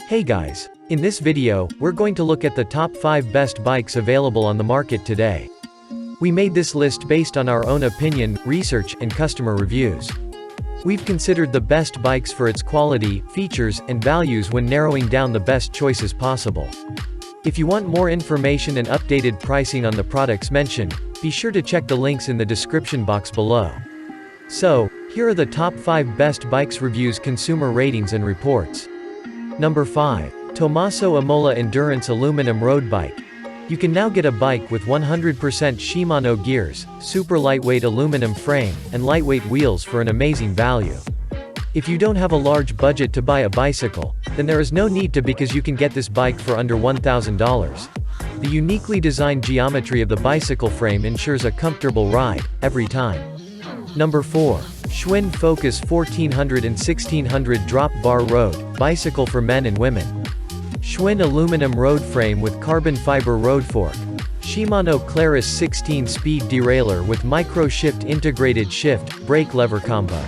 Hey guys, in this video, we're going to look at the top 5 best bikes available on the market today. We made this list based on our own opinion, research, and customer reviews. We've considered the best bikes for its quality, features, and values when narrowing down the best choices possible. If you want more information and updated pricing on the products mentioned, be sure to check the links in the description box below. So, here are the top 5 best bikes reviews, consumer ratings and reports. Number 5. Tommaso Imola Endurance Aluminum Road Bike. You can now get a bike with 100% Shimano gears, super lightweight aluminum frame, and lightweight wheels for an amazing value. If you don't have a large budget to buy a bicycle, then there is no need to, because you can get this bike for under $1,000. The uniquely designed geometry of the bicycle frame ensures a comfortable ride, every time. Number 4. Schwinn Focus 1400 and 1600 Drop Bar Road, bicycle for men and women. Schwinn aluminum road frame with carbon fiber road fork. Shimano Claris 16-speed derailleur with micro-shift integrated shift, brake lever combo.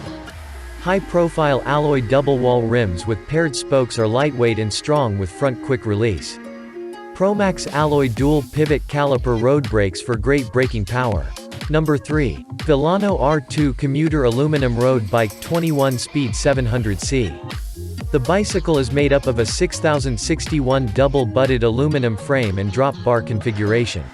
High-profile alloy double-wall rims with paired spokes are lightweight and strong with front quick release. Promax alloy dual pivot caliper road brakes for great braking power. Number 3. Villano R2 Commuter Aluminum Road Bike 21-speed 700C. The bicycle is made up of a 6061 double-butted aluminum frame and drop bar configuration.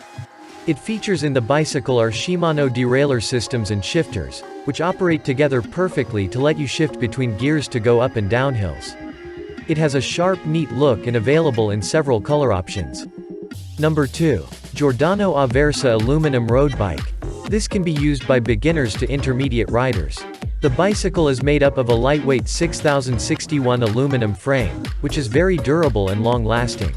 It features in the bicycle are Shimano derailleur systems and shifters, which operate together perfectly to let you shift between gears to go up and down hills. It has a sharp, neat look and available in several color options. Number 2. Giordano Aversa Aluminum Road Bike. This can be used by beginners to intermediate riders. The bicycle is made up of a lightweight 6061 aluminum frame, which is very durable and long-lasting.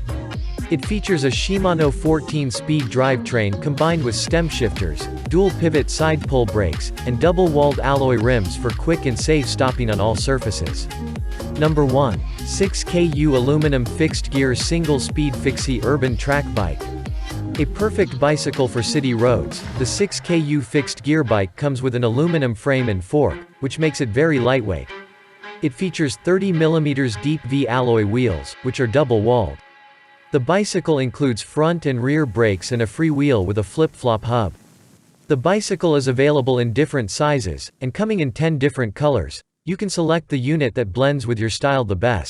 It features a Shimano 14-speed drivetrain combined with stem shifters, dual-pivot side pull brakes, and double-walled alloy rims for quick and safe stopping on all surfaces. Number 1. 6KU Aluminum Fixed Gear Single-Speed Fixie Urban Track Bike. A perfect bicycle for city roads, the 6KU fixed gear bike comes with an aluminum frame and fork, which makes it very lightweight. It features 30mm deep V alloy wheels, which are double-walled. The bicycle includes front and rear brakes and a free wheel with a flip-flop hub. The bicycle is available in different sizes, and coming in 10 different colors. You can select the unit that blends with your style the best.